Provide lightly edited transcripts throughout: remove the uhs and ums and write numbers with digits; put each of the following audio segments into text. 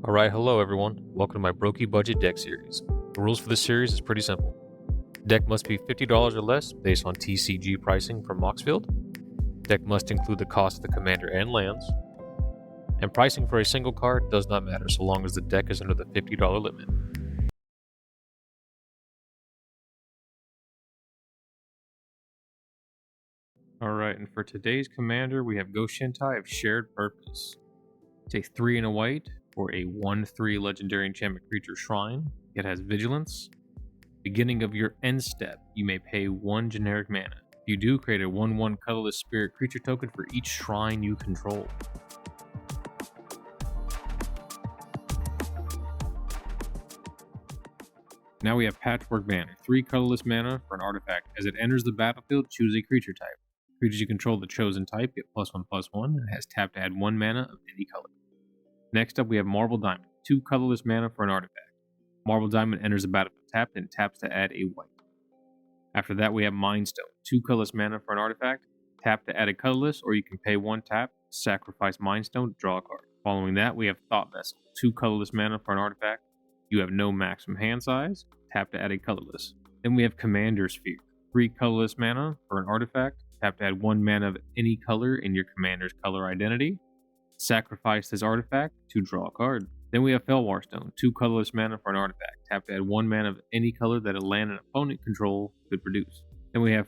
Alright, hello everyone. Welcome to my Brokey Budget deck series. The rules for this series is pretty simple. Deck must be $50 or less based on TCG pricing from Moxfield. Deck must include the cost of the commander and lands. And pricing for a single card does not matter so long as the deck is under the $50 limit. Alright, and for today's commander we have Ghost Shintai of Shared Purpose. It's a 3 and a white for a 1/3 legendary enchantment creature shrine. It has vigilance. Beginning of your end step, you may pay 1 generic mana. If you do, create a 1/1 colorless spirit creature token for each shrine you control. Now we have Patchwork Banner, 3 colorless mana for an artifact. As it enters the battlefield, choose a creature type. Creatures you control the chosen type get +1/+1 and has tap to add 1 mana of any color. Next up we have Marble Diamond, 2 colorless mana for an artifact. Marble Diamond enters the battlefield tapped and taps to add a white. After that we have Mind Stone, 2 colorless mana for an artifact. Tap to add a colorless, or you can pay 1 tap, sacrifice Mind Stone to draw a card. Following that we have Thought Vessel, 2 colorless mana for an artifact. You have no maximum hand size, tap to add a colorless. Then we have Commander Sphere, 3 colorless mana for an artifact. Tap to add 1 mana of any color in your commander's color identity. Sacrifice this artifact to draw a card. Then we have Felwar Stone, 2 colorless mana for an artifact. Tap to add 1 mana of any color that a land an opponent control could produce. Then we have,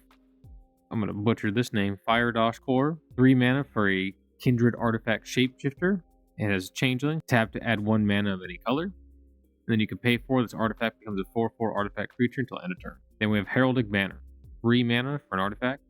I'm going to butcher this name, Fire Dosh Core, 3 mana for a Kindred Artifact Shapeshifter. It has Changeling. Tap to add 1 mana of any color. And then you can pay 4. This artifact becomes a 4/4 artifact creature until end of turn. Then we have Heraldic Banner, 3 mana for an artifact.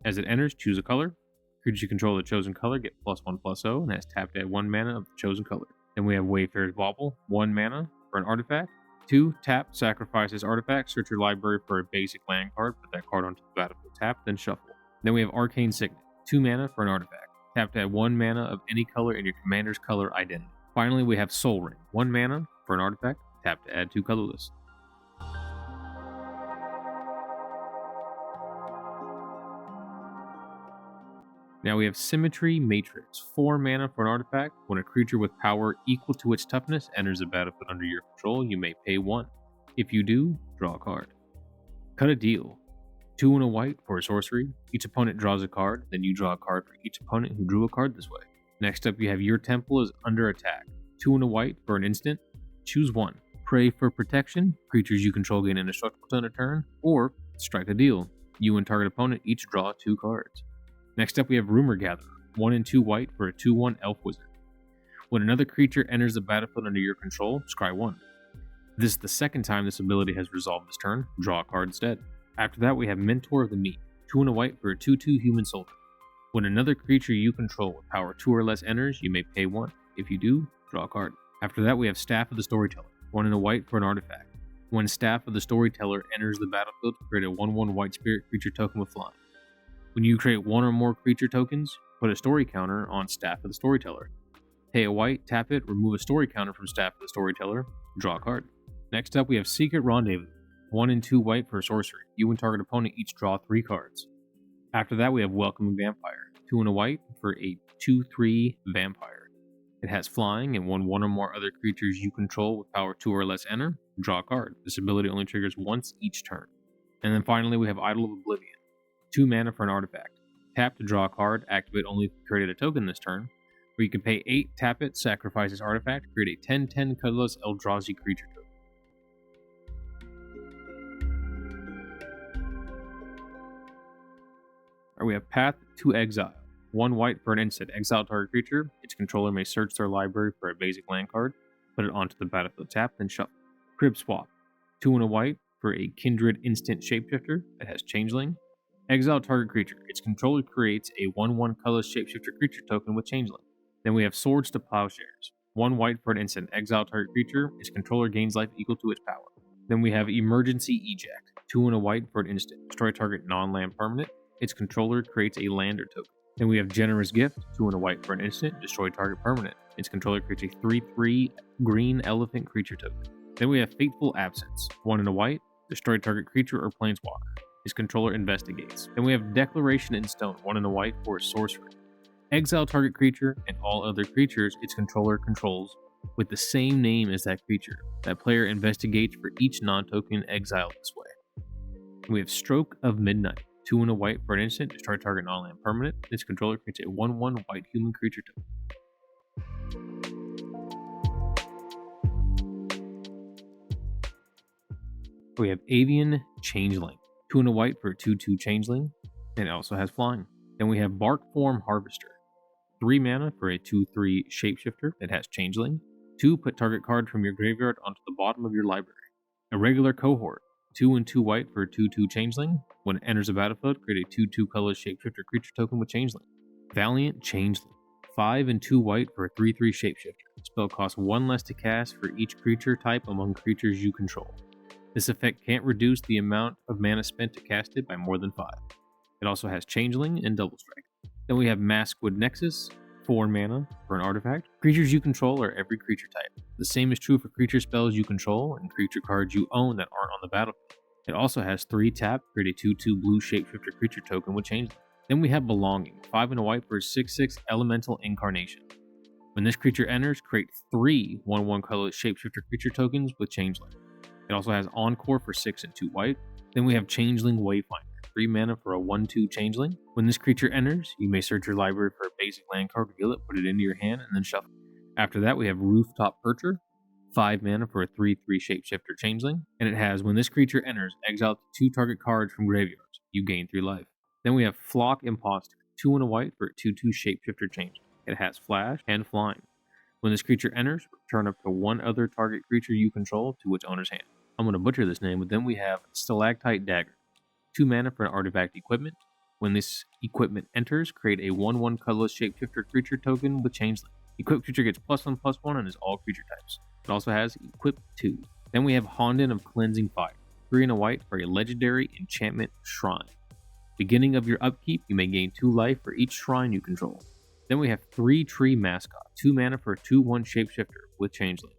As it enters, choose a color. Creatures you control the chosen color get +1/+0 and has tapped to add 1 mana of the chosen color. Then we have Wayfarer's Bauble, 1 mana for an artifact. 2, tap, sacrifice this artifact, search your library for a basic land card, put that card onto the battlefield tap, then shuffle. Then we have Arcane Signet, 2 mana for an artifact. Tap to add 1 mana of any color in your commander's color identity. Finally, we have Soul Ring, 1 mana for an artifact. Tap to add 2 colorless. Now we have Symmetry Matrix, 4 mana for an artifact. When a creature with power equal to its toughness enters the battlefield under your control, you may pay 1. If you do, draw a card. Cut a Deal, 2 and a white for a sorcery. Each opponent draws a card, then you draw a card for each opponent who drew a card this way. Next up you have Your Temple is Under Attack, 2 and a white for an instant. Choose 1. Pray for Protection, creatures you control gain indestructible on a turn, or Strike a Deal. You and target opponent each draw 2 cards. Next up we have Rumor Gatherer, 1 and 2 white for a 2/1 elf wizard. When another creature enters the battlefield under your control, scry 1. This is the second time this ability has resolved this turn, draw a card instead. After that we have Mentor of the Meek, 2 and a white for a 2/2 human soldier. When another creature you control with power 2 or less enters, you may pay 1. If you do, draw a card. After that we have Staff of the Storyteller, 1 and a white for an artifact. When Staff of the Storyteller enters the battlefield, create a 1/1 white spirit creature token with flying. When you create 1 or more creature tokens, put a story counter on Staff of the Storyteller. Pay a white, tap it, remove a story counter from Staff of the Storyteller, draw a card. Next up we have Secret Rendezvous, 1 and 2 white for a sorcery. You and target opponent each draw 3 cards. After that we have Welcoming Vampire, 2 and a white for a 2/3 vampire. It has flying, and when 1 or more other creatures you control with power 2 or less enter, draw a card. This ability only triggers once each turn. And then finally we have Idol of Oblivion, 2 mana for an artifact. Tap to draw a card, activate only if you created a token this turn, or you can pay 8, tap it, sacrifice this artifact, create a 10/10 colorless Eldrazi creature token. Alright, we have Path to Exile, 1 white for an instant. Exile target creature, its controller may search their library for a basic land card, put it onto the battlefield tap, then shuffle. Crib Swap, 2 and a white for a Kindred instant shapeshifter that has Changeling. Exile target creature. Its controller creates a 1/1 colorless shapeshifter creature token with Changeling. Then we have Swords to Plowshares, 1 white for an instant. Exile target creature. Its controller gains life equal to its power. Then we have Emergency Eject, 2 and a white for an instant. Destroy target non-land permanent. Its controller creates a lander token. Then we have Generous Gift, 2 and a white for an instant. Destroy target permanent. Its controller creates a 3/3 green elephant creature token. Then we have Fateful Absence, 1 and a white. Destroy target creature or planeswalker. His controller investigates. Then we have Declaration in Stone, 1 and a white for a sorcery. Exile target creature and all other creatures its controller controls with the same name as that creature. That player investigates for each non-token exiled this way. We have Stroke of Midnight. 2 and a white for an instant, destroy target non-land permanent. This controller creates a 1/1 white human creature token. We have Avian Changeling. 2 and a white for a 2/2 Changeling, and it also has flying. Then we have Bark Form Harvester. 3 mana for a 2/3 Shapeshifter that has Changeling. 2, put target card from your graveyard onto the bottom of your library. A Regular Cohort. 2 and 2 white for a 2/2 Changeling. When it enters the battlefield, create a 2/2 colorless Shapeshifter creature token with Changeling. Valiant Changeling. 5 and 2 white for a 3/3 Shapeshifter. Spell costs 1 less to cast for each creature type among creatures you control. This effect can't reduce the amount of mana spent to cast it by more than 5. It also has Changeling and Double Strike. Then we have Maskwood Nexus. 4 mana for an artifact. Creatures you control are every creature type. The same is true for creature spells you control and creature cards you own that aren't on the battlefield. It also has 3 tap, create a 2/2 blue Shapeshifter creature token with Changeling. Then we have Belonging. 5 and a white for a 6/6 Elemental Incarnation. When this creature enters, create 3 1/1 colorless Shapeshifter creature tokens with Changeling. It also has Encore for 6 and 2 white. Then we have Changeling Wayfinder. 3 mana for a 1/2 Changeling. When this creature enters, you may search your library for a basic land card, reveal it, put it into your hand, and then shuffle. After that, we have Rooftop Percher. 5 mana for a 3/3 Shapeshifter Changeling. And it has, when this creature enters, exile 2 target cards from graveyards. You gain 3 life. Then we have Flock Imposter. 2 and a white for a 2/2 Shapeshifter Changeling. It has Flash and Flying. When this creature enters, return up to 1 other target creature you control to its owner's hand. I'm going to butcher this name, but then we have Stalactite Dagger. 2 mana for an artifact equipment. When this equipment enters, create a 1/1 colorless Shapeshifter creature token with Changeling. Equipped creature gets +1/+1 and is all creature types. It also has Equip 2. Then we have Honden of Cleansing Fire. 3 and a white for a legendary enchantment shrine. Beginning of your upkeep, you may gain 2 life for each shrine you control. Then we have 3 Tree Mascot. 2 mana for a 2/1 Shapeshifter with Changeling.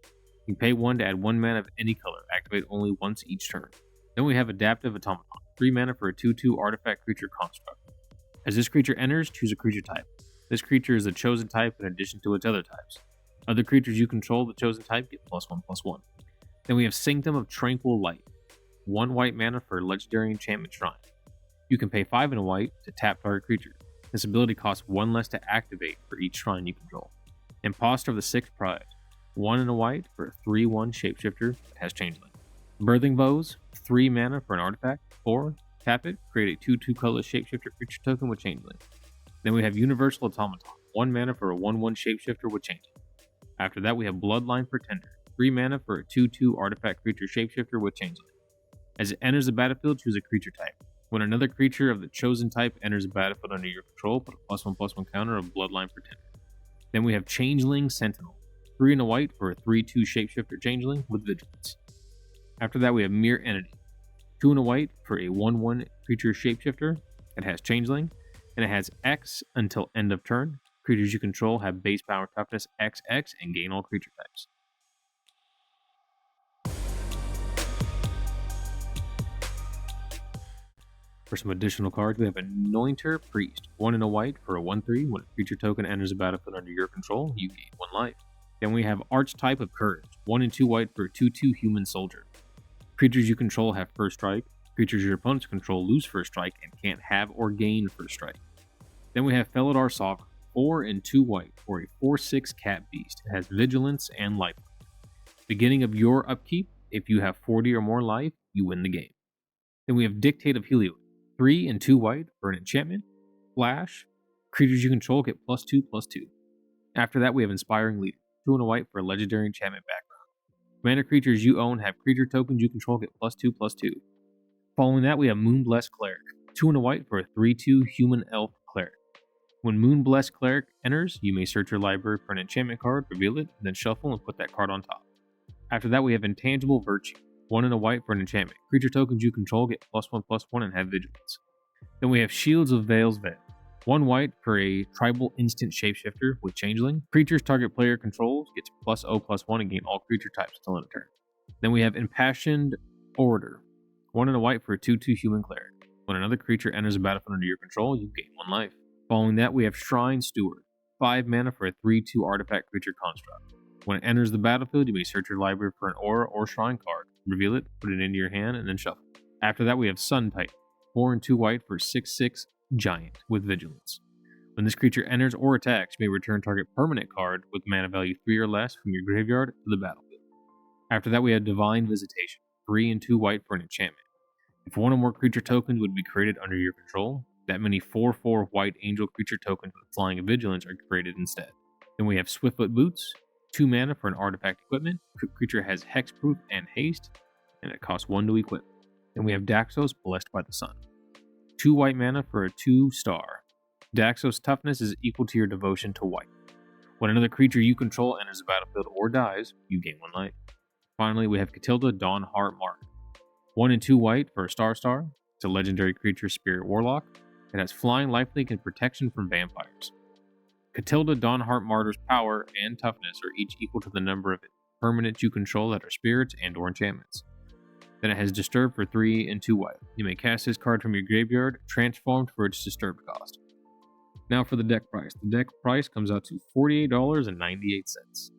You pay 1 to add 1 mana of any color. Activate only once each turn. Then we have Adaptive Automaton. 3 mana for a 2/2 artifact creature construct. As this creature enters, choose a creature type. This creature is a chosen type in addition to its other types. Other creatures you control the chosen type get +1/+1. Then we have Sanctum of Tranquil Light. 1 white mana for a legendary enchantment shrine. You can pay 5 and a white to tap target creature. This ability costs 1 less to activate for each shrine you control. Imposter of the Sixth Prize. 1 and a white for a 3/1 Shapeshifter that has Changeling. Birthing Bows. 3 mana for an artifact. 4. Tap it, create a 2/2 colorless Shapeshifter creature token with Changeling. Then we have Universal Automaton. 1 mana for a 1/1 Shapeshifter with Changeling. After that, we have Bloodline Pretender. 3 mana for a 2/2 artifact creature Shapeshifter with Changeling. As it enters the battlefield, choose a creature type. When another creature of the chosen type enters the battlefield under your control, put a +1/+1 counter of Bloodline Pretender. Then we have Changeling Sentinel. 3 and a white for a 3/2 Shapeshifter Changeling with Vigilance. After that, we have Mere Entity. 2 and a white for a 1/1 creature Shapeshifter. It has Changeling, and it has X until end of turn. Creatures you control have base power toughness XX and gain all creature types. For some additional cards, we have Anointer Priest. 1 and a white for a 1/3. When a creature token enters the battlefield under your control, you gain 1 life. Then we have Archetype of Courage. 1 and 2 white for a 2/2 Human Soldier. Creatures you control have First Strike. Creatures your opponents control lose First Strike and can't have or gain First Strike. Then we have Felidar Sovereign. 4 and 2 white for a 4/6 Cat Beast. It has Vigilance and Life. Beginning of your upkeep, if you have 40 or more life, you win the game. Then we have Dictate of Heliod. 3 and 2 white for an enchantment. Flash. Creatures you control get +2/+2. After that, we have Inspiring Leader. 2 and a white for a legendary enchantment background. Commander creatures you own have creature tokens you control get +2/+2. Following that, we have Moonblessed Cleric. 2 and a white for a 3/2 Human Elf Cleric. When Moonblessed Cleric enters, you may search your library for an enchantment card, reveal it, then shuffle and put that card on top. After that, we have Intangible Virtue. 1 and a white for an enchantment. Creature tokens you control get +1/+1 and have Vigilance. Then we have Shields of Vale's Veil. 1 white for a tribal instant Shapeshifter with Changeling. Creatures target player controls gets +0/+1 and gain all creature types until end of turn. Then we have Impassioned Orator. 1 and a white for a 2/2 Human Cleric. When another creature enters the battlefield under your control, you gain 1 life. Following that, we have Shrine Steward. 5 mana for a 3/2 artifact creature construct. When it enters the battlefield, you may search your library for an aura or shrine card, reveal it, put it into your hand, and then shuffle. After that, we have Sun Titan, 4 and 2 white for 6/6 giant with vigilance. When this creature enters or attacks, you may return target permanent card with mana value 3 or less from your graveyard to the battlefield. After that, we have Divine Visitation, 3 and 2 white for an enchantment. If one or more creature tokens would be created under your control, that many 4/4 white angel creature tokens with flying and vigilance are created instead. Then we have Swiftfoot Boots, 2 mana for an artifact equipment. Creature has hexproof and haste, and it costs 1 to equip. Then we have Daxos, Blessed by the Sun. 2 white mana for a 2-star. Daxos' toughness is equal to your devotion to white. When another creature you control enters the battlefield or dies, you gain 1 life. Finally, we have Catilda, Dawnheart Mark. 1 and 2 white for a star. It's a legendary creature, Spirit Warlock. It has flying, lifelink, and protection from vampires. Catilda, Dawnheart Martyr's power and toughness are each equal to the number of permanents you control that are spirits and or enchantments. Then it has Disturb for 3 and 2 white. You may cast this card from your graveyard, transformed for its Disturbed cost. Now for the deck price. The deck price comes out to $48.98.